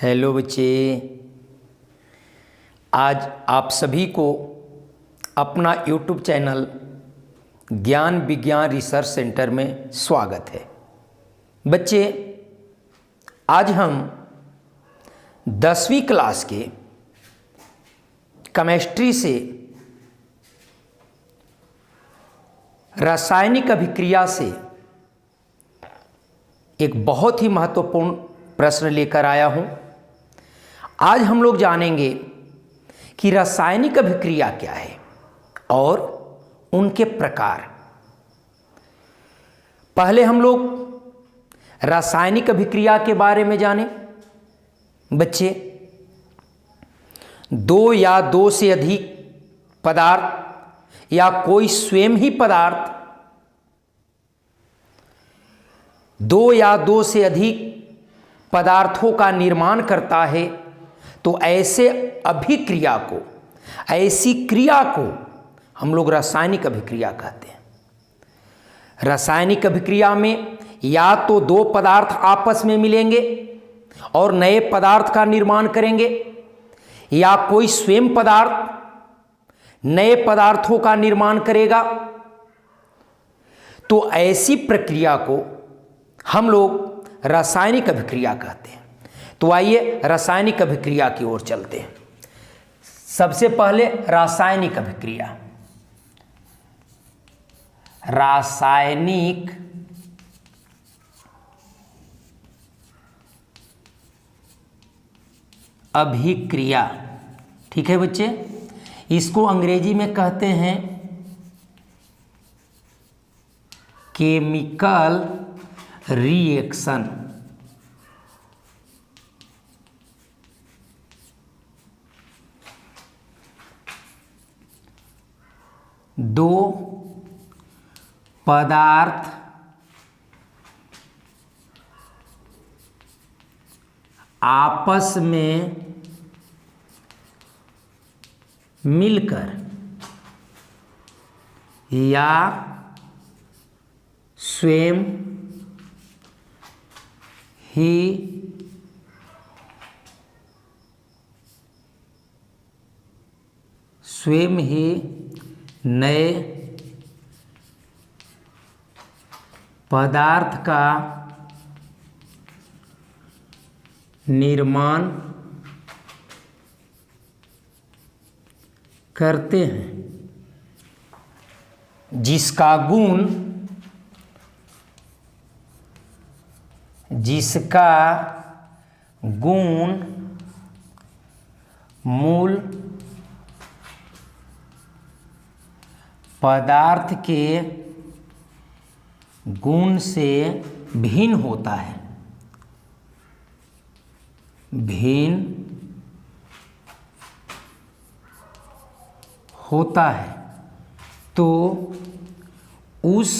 Hello बच्चे, आज आप सभी को अपना यूट्यूब चैनल ज्ञान विज्ञान रिसर्च सेंटर में स्वागत है। बच्चे, आज हम 10वीं क्लास के केमिस्ट्री से रासायनिक अभिक्रिया से एक बहुत ही महत्वपूर्ण प्रश्न लेकर आया हूं। आज हम लोग जानेंगे कि रासायनिक अभिक्रिया क्या है और उनके प्रकार। पहले हम लोग रासायनिक अभिक्रिया के बारे में जानें। बच्चे, दो या दो से अधिक पदार्थ या कोई स्वयं ही पदार्थ दो या दो से अधिक पदार्थों का निर्माण करता है तो ऐसे अभिक्रिया को, ऐसी क्रिया को हम लोग रासायनिक अभिक्रिया कहते हैं। रासायनिक अभिक्रिया में या तो दो पदार्थ आपस में मिलेंगे और नए पदार्थ का निर्माण करेंगे, या कोई स्वयं पदार्थ नए पदार्थों का निर्माण करेगा। तो ऐसी प्रक्रिया को हम लोग रासायनिक अभिक्रिया कहते हैं। तो आइए रासायनिक अभिक्रिया की ओर चलते हैं। सबसे पहले रासायनिक अभिक्रिया। रासायनिक अभिक्रिया, ठीक है बच्चे, इसको अंग्रेजी में कहते हैं केमिकल रिएक्शन। दो पदार्थ आपस में मिलकर या स्वयं ही नए पदार्थ का निर्माण करते हैं, जिसका गुण मूल पदार्थ के गुण से भिन्न होता है। तो उस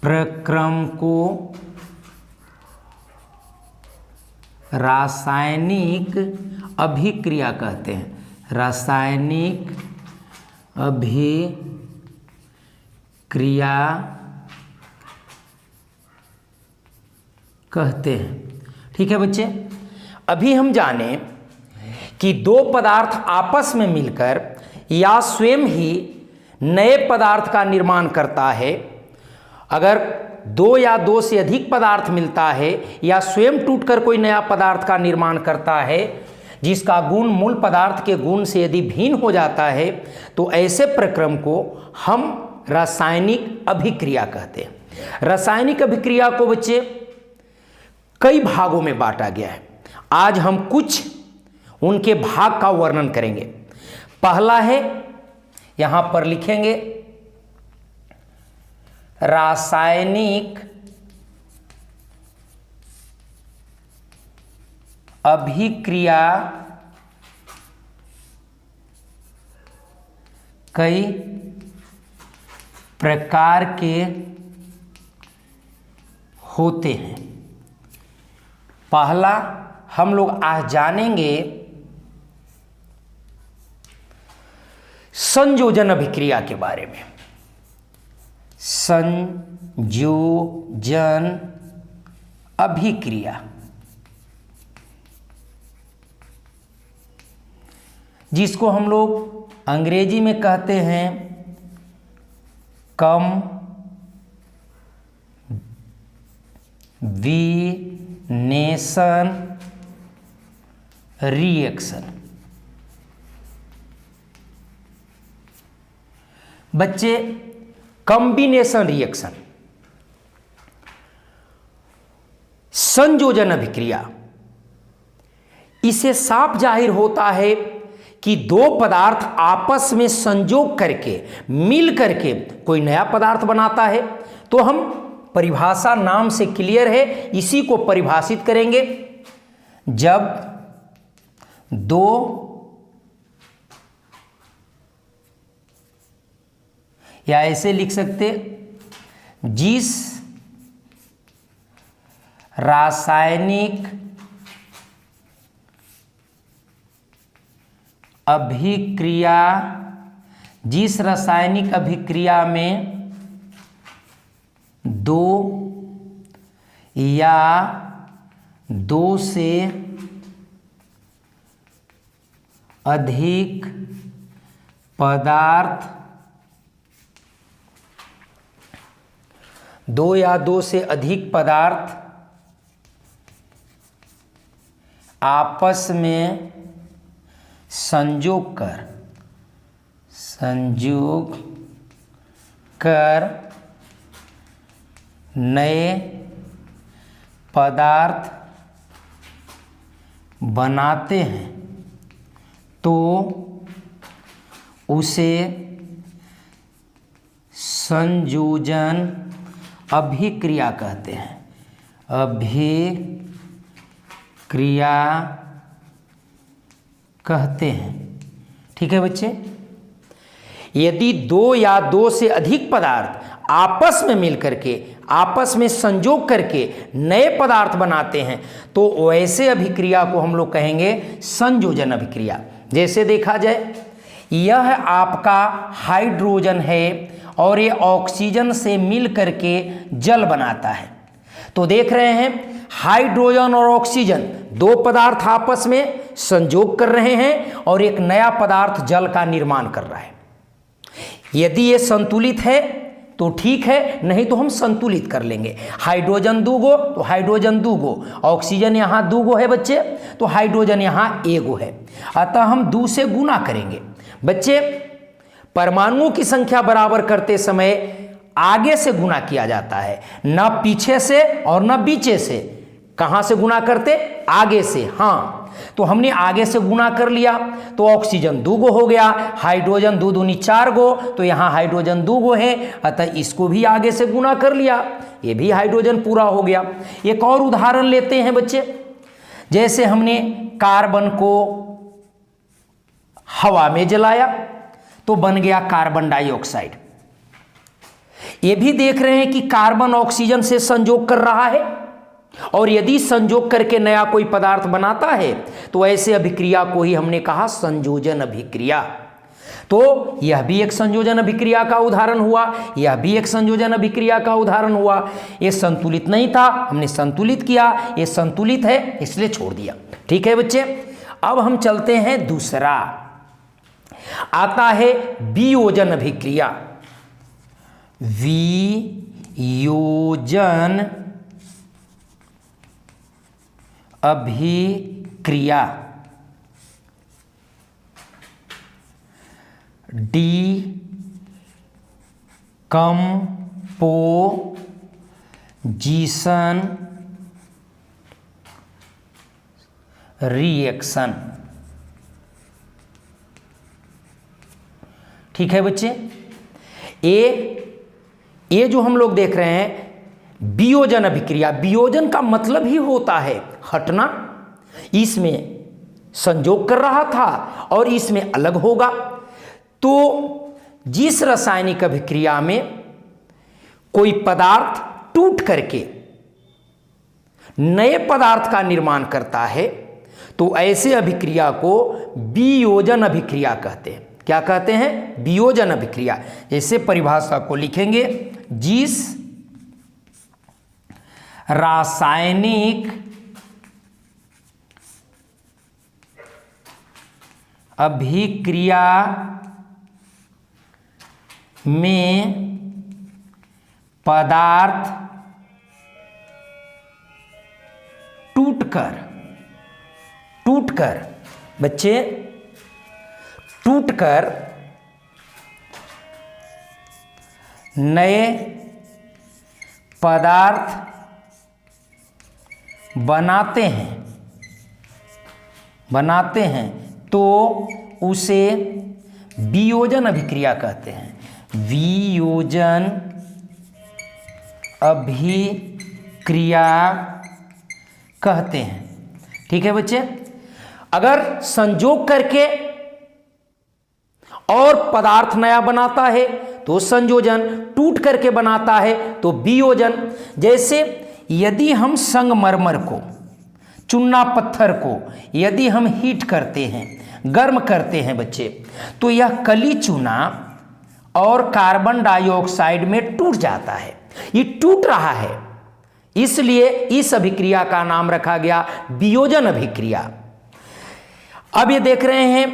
प्रक्रम को रासायनिक अभिक्रिया कहते हैं। रासायनिक अभिक्रिया कहते हैं। ठीक है बच्चे, अभी हम जाने कि दो पदार्थ आपस में मिलकर या स्वयं ही नए पदार्थ का निर्माण करता है। अगर दो या दो से अधिक पदार्थ मिलता है या स्वयं टूटकर कोई नया पदार्थ का निर्माण करता है जिसका गुण मूल पदार्थ के गुण से यदि भिन्न हो जाता है, तो ऐसे प्रक्रम को हम रासायनिक अभिक्रिया कहते हैं। रासायनिक अभिक्रिया को बच्चे कई भागों में बांटा गया है। आज हम कुछ उनके भाग का वर्णन करेंगे। पहला है, यहां पर लिखेंगे, रासायनिक अभिक्रिया कई प्रकार के होते हैं। पहला हम लोग आज जानेंगे संयोजन अभिक्रिया के बारे में। संयोजन अभिक्रिया, जिसको हम लोग अंग्रेजी में कहते हैं कॉम्बिनेशन रिएक्शन। बच्चे, कॉम्बिनेशन रिएक्शन, संयोजन अभिक्रिया, इसे साफ जाहिर होता है कि दो पदार्थ आपस में संयोग करके मिल करके कोई नया पदार्थ बनाता है। तो हम परिभाषा नाम से क्लियर है, इसी को परिभाषित करेंगे। जब दो या ऐसे लिख सकते, जिस रासायनिक अभिक्रिया में दो या दो से अधिक पदार्थ, दो या दो से अधिक पदार्थ आपस में संयोग कर नए पदार्थ बनाते हैं, तो उसे संयोजन अभिक्रिया कहते हैं। अभिक्रिया कहते हैं। ठीक है बच्चे, यदि दो या दो से अधिक पदार्थ आपस में मिलकर के, आपस में संयोग करके नए पदार्थ बनाते हैं, तो वैसे अभिक्रिया को हम लोग कहेंगे संयोजन अभिक्रिया। जैसे देखा जाए, यह आपका हाइड्रोजन है और ये ऑक्सीजन से मिल करके जल बनाता है। तो देख रहे हैं, हाइड्रोजन और ऑक्सीजन दो पदार्थ आपस में संयोग कर रहे हैं और एक नया पदार्थ जल का निर्माण कर रहा है। यदि ये संतुलित है तो ठीक है, नहीं तो हम संतुलित कर लेंगे। हाइड्रोजन दूगो तो हाइड्रोजन दूगो, ऑक्सीजन यहाँ दूगो है बच्चे, तो हाइड्रोजन यहाँ एगो है। अतः हम दो से गुना करेंगे। बच्चे, परमाणुओं की संख्या बराबर करते समय आगे से गुना किया जाता है, न पीछे से और न बीचे से। कहाँ से गुना करते? आगे से। हाँ, तो हमने आगे से गुना कर लिया, तो ऑक्सीजन दूगो हो गया, हाइड्रोजन दो दूनी चार गो, तो यहाँ हाइड्रोजन दूगो है, अतः इसको भी आगे से गुना कर लिया, ये भी हाइड्रोजन पूरा हो गया। एक और उदाहरण लेते हैं बच्चे, जैसे हमने कार्बन को हवा में जलाया तो बन गया कार्बन डाइऑक्साइड। ये भी देख रहे हैं कि कार्बन ऑक्सीजन से संयोग कर रहा है, और यदि संयोग करके नया कोई पदार्थ बनाता है तो ऐसे अभिक्रिया को ही हमने कहा संयोजन अभिक्रिया। तो यह भी एक संयोजन अभिक्रिया का उदाहरण हुआ, यह भी एक संयोजन अभिक्रिया का उदाहरण हुआ। ये संतुलित नहीं था, हमने संतुलित किया, ये संतुलित है इसलिए छोड़ दिया। ठीक है बच्चे, अब हम चलते हैं दूसरा, आता है वियोजन अभिक्रिया। वियोजन अभिक्रिया, डिकम्पोजिशन रिएक्शन। ठीक है बच्चे, ये जो हम लोग देख रहे हैं वियोजन अभिक्रिया, वियोजन का मतलब ही होता है हटना। इसमें संयोग कर रहा था और इसमें अलग होगा। तो जिस रासायनिक अभिक्रिया में कोई पदार्थ टूट करके नए पदार्थ का निर्माण करता है, तो ऐसे अभिक्रिया को वियोजन अभिक्रिया कहते हैं। क्या कहते हैं? वियोजन अभिक्रिया। जैसे परिभाषा को लिखेंगे, जिस रासायनिक अभिक्रिया में पदार्थ टूटकर बच्चे टूटकर नए पदार्थ बनाते हैं तो उसे वियोजन अभिक्रिया कहते हैं। वियोजन अभिक्रिया कहते हैं। ठीक है बच्चे, अगर संयोग करके और पदार्थ नया बनाता है तो संयोजन, टूट करके बनाता है तो वियोजन। जैसे यदि हम संगमरमर को, चूना पत्थर को यदि हम हीट करते हैं, गर्म करते हैं बच्चे, तो यह कली चूना और कार्बन डाइऑक्साइड में टूट जाता है। ये टूट रहा है, इसलिए इस अभिक्रिया का नाम रखा गया वियोजन अभिक्रिया। अब ये देख रहे हैं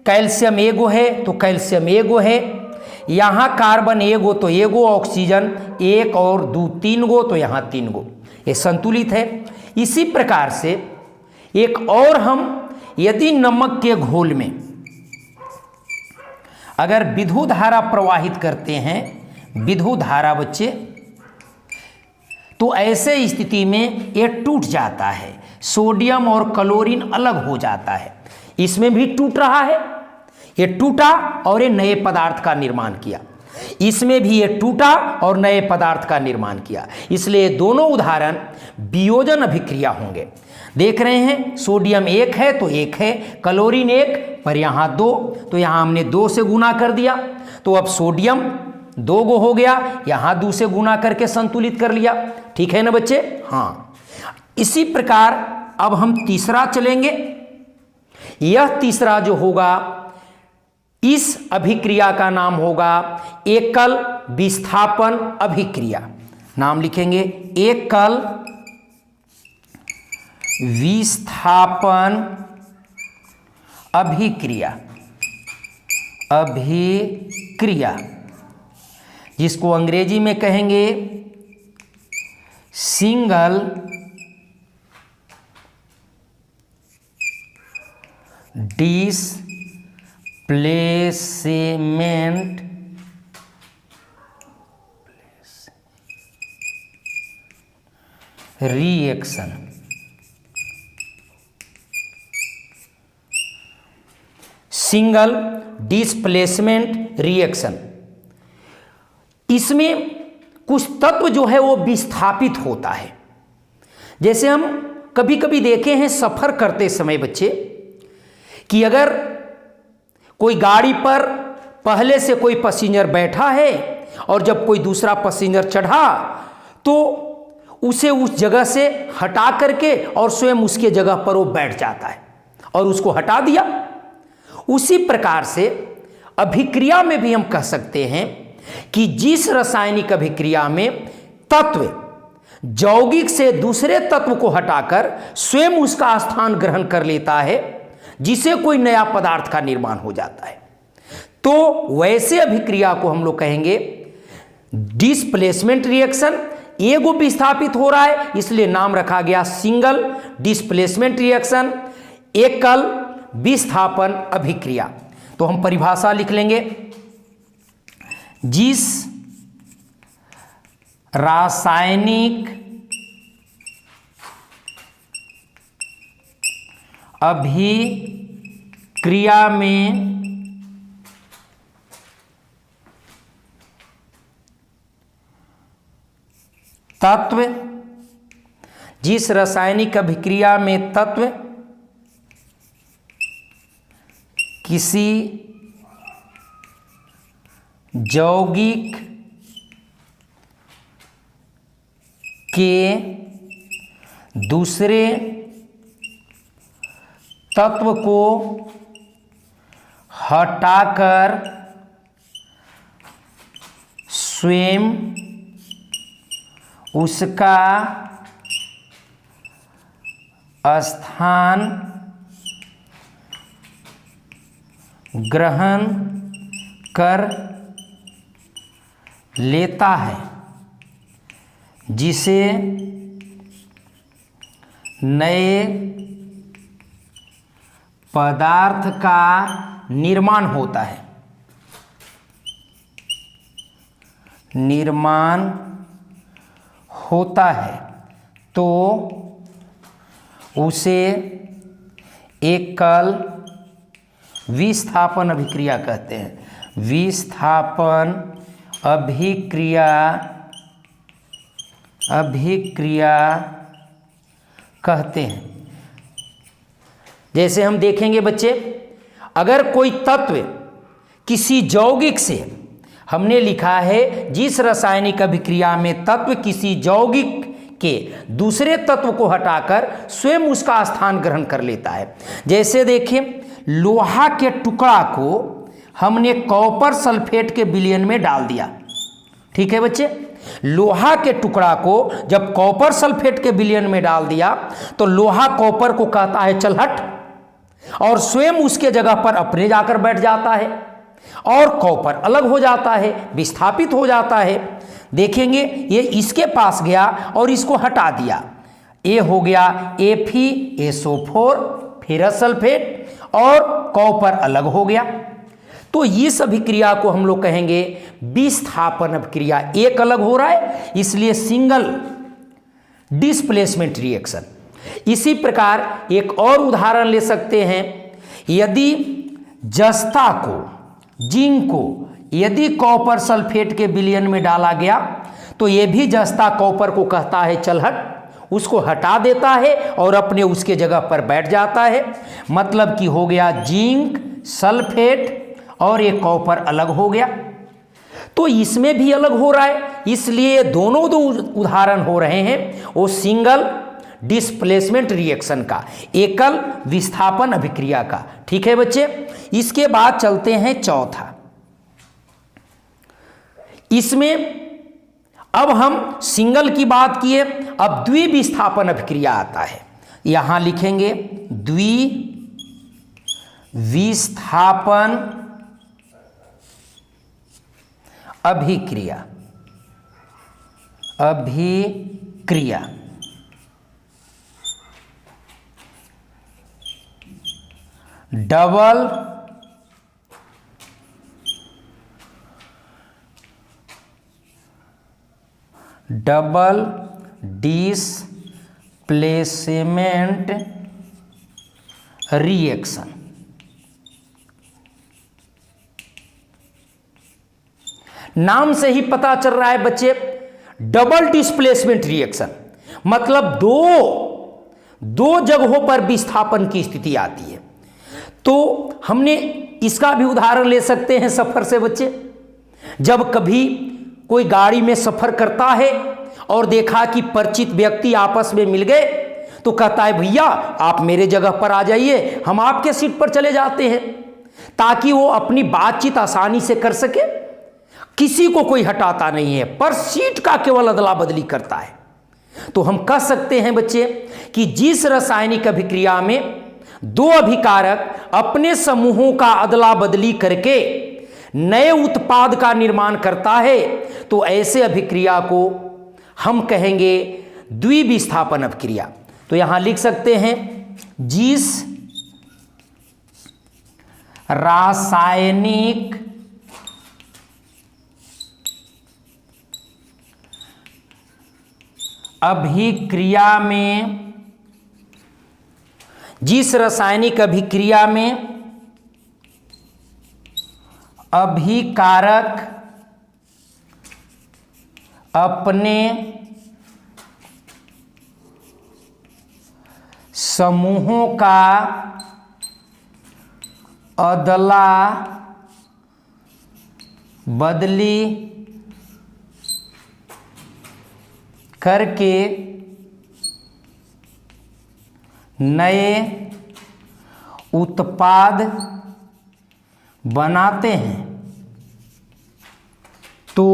कैल्शियम एगो है तो कैल्शियम एगो है, यहां कार्बन एगो तो एगो, ऑक्सीजन एक और दो तीन गो तो यहां तीन गो, ये संतुलित है। इसी प्रकार से एक और हम यदि नमक के घोल में अगर विद्युत धारा प्रवाहित करते हैं, विद्युत धारा बच्चे, तो ऐसे स्थिति में ये टूट जाता है, सोडियम और क्लोरीन अलग हो जाता है। इसमें भी टूट रहा है, ये टूटा और ये नए पदार्थ का निर्माण किया, इसमें भी ये टूटा और नए पदार्थ का निर्माण किया। इसलिए दोनों उदाहरण वियोजन अभिक्रिया होंगे। देख रहे हैं सोडियम एक है तो एक है, क्लोरीन एक, पर यहां दो, तो यहां हमने दो से गुना कर दिया, तो अब सोडियम दो गो हो गया, यहां दो से गुना करके संतुलित कर लिया। ठीक है ना बच्चे? हाँ, इसी प्रकार अब हम तीसरा चलेंगे। यह तीसरा जो होगा, इस अभिक्रिया का नाम होगा एकल विस्थापन अभिक्रिया। नाम लिखेंगे एकल विस्थापन अभिक्रिया, जिसको अंग्रेजी में कहेंगे single displacement reaction. Single displacement reaction, इसमें कुछ तत्व जो है वो विस्थापित होता है। जैसे हम कभी कभी देखे हैं सफर करते समय बच्चे कि अगर कोई गाड़ी पर पहले से कोई पैसेंजर बैठा है और जब कोई दूसरा पैसेंजर चढ़ा तो उसे उस जगह से हटा करके और स्वयं उसके जगह पर वो बैठ जाता है और उसको हटा दिया। उसी प्रकार से अभिक्रिया में भी हम कह सकते हैं कि जिस रासायनिक अभिक्रिया में तत्व यौगिक से दूसरे तत्व को हटाकर स्वयं उसका स्थान ग्रहण कर लेता है, जिसे कोई नया पदार्थ का निर्माण हो जाता है, तो वैसे अभिक्रिया को हम लोग कहेंगे डिस्प्लेसमेंट रिएक्शन। एगो विस्थापित हो रहा है इसलिए नाम रखा गया सिंगल डिस्प्लेसमेंट रिएक्शन, एकल विस्थापन अभिक्रिया। तो हम परिभाषा लिख लेंगे, जिस रासायनिक अभिक्रिया में तत्व, जिस रासायनिक अभिक्रिया में तत्व किसी यौगिक के दूसरे तत्व को हटाकर स्वयं उसका स्थान ग्रहण कर लेता है, जिसे नए पदार्थ का निर्माण होता है, तो उसे एकल विस्थापन अभिक्रिया कहते हैं। विस्थापन अभिक्रिया कहते हैं। जैसे हम देखेंगे बच्चे, अगर कोई तत्व किसी यौगिक से, हमने लिखा है जिस रासायनिक अभिक्रिया में तत्व किसी यौगिक के दूसरे तत्व को हटाकर स्वयं उसका स्थान ग्रहण कर लेता है। जैसे देखिए, लोहा के टुकड़ा को हमने कॉपर सल्फेट के विलयन में डाल दिया। ठीक है बच्चे, लोहा के टुकड़ा को जब कॉपर सल्फेट के विलयन में डाल दिया तो लोहा कॉपर को कहता है चल हट, और स्वयं उसके जगह पर अपने जाकर बैठ जाता है और कॉपर अलग हो जाता है, विस्थापित हो जाता है। देखेंगे ये इसके पास गया और इसको हटा दिया, ए हो गया FeSO4 फेरस सल्फेट और कॉपर अलग हो गया। तो इस अभिक्रिया को हम लोग कहेंगे विस्थापन अभिक्रिया। एक अलग हो रहा है इसलिए सिंगल डिस्प्लेसमेंट रिएक्शन। इसी प्रकार एक और उदाहरण ले सकते हैं, यदि जस्ता को, जिंक को यदि कॉपर सल्फेट के विलयन में डाला गया तो यह भी जस्ता कॉपर को कहता है चल हट, उसको हटा देता है और अपने उसके जगह पर बैठ जाता है। मतलब कि हो गया जिंक सल्फेट और ये कॉपर अलग हो गया। तो इसमें भी अलग हो रहा है, इसलिए दोनों दो उदाहरण हो रहे हैं वो सिंगल डिस्प्लेसमेंट रिएक्शन का, एकल विस्थापन अभिक्रिया का। ठीक है बच्चे, इसके बाद चलते हैं चौथा। इसमें अब हम सिंगल की बात किए, अब द्विविस्थापन अभिक्रिया आता है। यहां लिखेंगे द्विविस्थापन अभिक्रिया। Double displacement reaction. नाम से ही पता चल रहा है बच्चे, डबल डिस्प्लेसमेंट रिएक्शन मतलब दो जगहों पर विस्थापन की स्थिति आती है। तो हमने इसका भी उदाहरण ले सकते हैं सफर से बच्चे। जब कभी कोई गाड़ी में सफर करता है और देखा कि परिचित व्यक्ति आपस में मिल गए तो कहता है भैया आप मेरे जगह पर आ जाइए, हम आपके सीट पर चले जाते हैं, ताकि वो अपनी बातचीत आसानी से कर सके। किसी को कोई हटाता नहीं है, पर सीट का केवल अदला बदली करता है। तो हम कह सकते हैं बच्चे कि जिस रासायनिक अभिक्रिया में दो अभिकारक अपने समूहों का अदला बदली करके नए उत्पाद का निर्माण करता है, तो ऐसे अभिक्रिया को हम कहेंगे द्विविस्थापन अभिक्रिया। तो यहां लिख सकते हैं, जिस रासायनिक अभिक्रिया में अभिकारक अपने समूहों का अदला बदली करके नए उत्पाद बनाते हैं, तो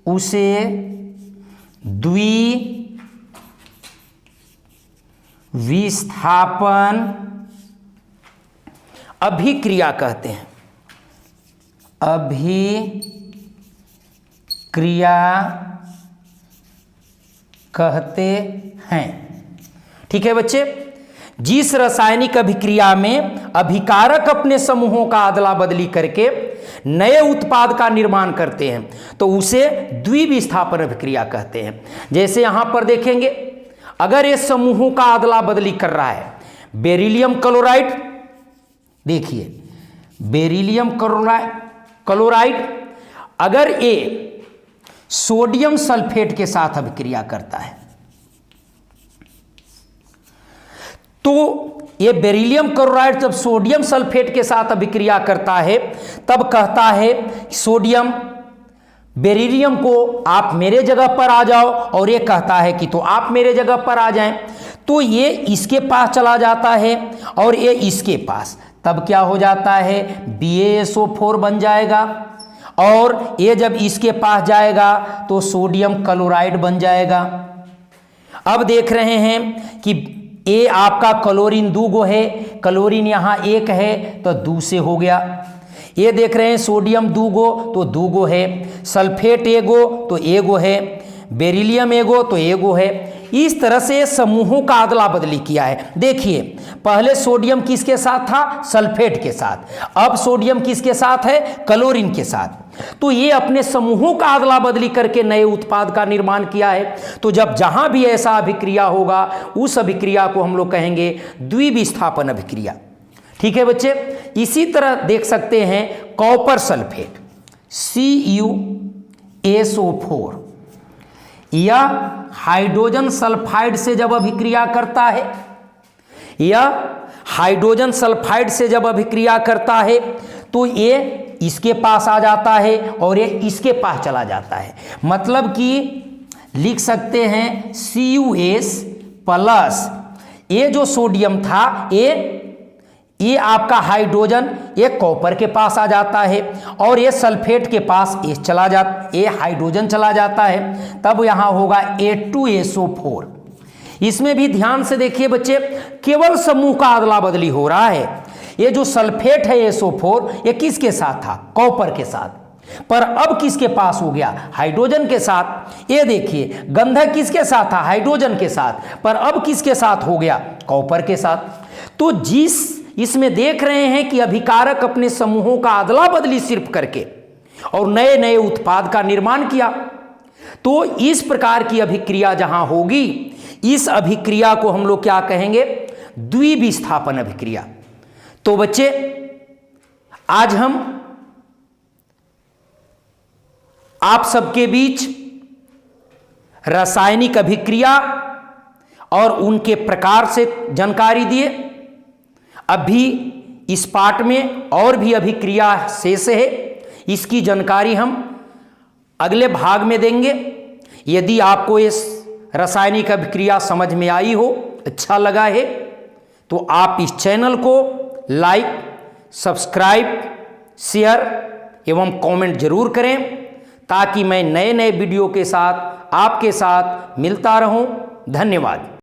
उसे द्विविस्थापन विस्थापन अभिक्रिया कहते हैं। अभिक्रिया कहते हैं। ठीक है बच्चे, जिस रासायनिक अभिक्रिया में अभिकारक अपने समूहों का अदला बदली करके नए उत्पाद का निर्माण करते हैं तो उसे द्विविस्थापन अभिक्रिया कहते हैं। जैसे यहां पर देखेंगे, अगर ये समूहों का अदला बदली कर रहा है, बेरिलियम क्लोराइड, देखिए बेरिलियम क्लोराइड अगर ये सोडियम सल्फेट के साथ अभिक्रिया करता है तो ये बेरिलियम क्लोराइड जब सोडियम सल्फेट के साथ अभिक्रिया करता है तब कहता है सोडियम बेरिलियम को आप मेरे जगह पर आ जाओ, और ये कहता है कि तो आप मेरे जगह पर आ जाएं, तो ये इसके पास चला जाता है और ये इसके पास, तब क्या हो जाता है BaSO4 बन जाएगा, और ये जब इसके पास जाएगा तो सोडियम क्लोराइड बन जाएगा। अब देख रहे हैं कि ये आपका क्लोरीन 2 गो है, क्लोरीन यहाँ 1 है तो 2 से हो गया। ये देख रहे हैं सोडियम 2 गो तो 2 गो है, सल्फेट 1 गो तो 1 गो है, बेरिलियम 1 गो तो 1 गो है। इस तरह से समूहों का अदला बदली किया है। देखिए पहले सोडियम किसके साथ था, सल्फेट के साथ, अब सोडियम किसके साथ है, क्लोरीन के साथ। तो ये अपने समूहों का अदला बदली करके नए उत्पाद का निर्माण किया है। तो जब जहां भी ऐसा अभिक्रिया होगा उस अभिक्रिया को हम लोग कहेंगे द्विविस्थापन अभिक्रिया। ठीक है बच्चे, इसी तरह देख सकते हैं कॉपर सल्फेट CuSO4 या हाइड्रोजन सल्फाइड से जब अभिक्रिया करता है, या हाइड्रोजन सल्फाइड से जब अभिक्रिया करता है तो ये इसके पास आ जाता है और ये इसके पास चला जाता है। मतलब कि लिख सकते हैं CuS प्लस ये जो सोडियम था ये आपका हाइड्रोजन ये कॉपर के पास आ जाता है और ये सल्फेट के पास ये हाइड्रोजन चला जाता है, तब यहाँ होगा A2SO4। इसमें भी ध्यान से देखिए बच्चे, केवल समूह का अदला बदली हो रहा है। ये जो सल्फेट है SO4 ये किसके साथ था, कॉपर के साथ, पर अब किसके पास हो गया, हाइड्रोजन के साथ। ये देखिए गंधक किसके साथ था, हाइड्रोजन के साथ, पर अब किसके साथ हो गया, कॉपर के साथ। तो जिस इसमें देख रहे हैं कि अभिकारक अपने समूहों का अदला बदली सिर्फ करके और नए नए उत्पाद का निर्माण किया। तो इस प्रकार की अभिक्रिया जहां होगी, इस अभिक्रिया को हम लोग क्या कहेंगे, द्विविस्थापन अभिक्रिया। तो बच्चे आज हम आप सबके बीच रासायनिक अभिक्रिया और उनके प्रकार से जानकारी दिए। अभी इस पाठ में और भी अभिक्रिया शेष है, इसकी जानकारी हम अगले भाग में देंगे। यदि आपको इस रासायनिक अभिक्रिया समझ में आई हो, अच्छा लगा है, तो आप इस चैनल को लाइक, सब्सक्राइब, शेयर एवं कमेंट जरूर करें, ताकि मैं नए नए वीडियो के साथ आपके साथ मिलता रहूं। धन्यवाद।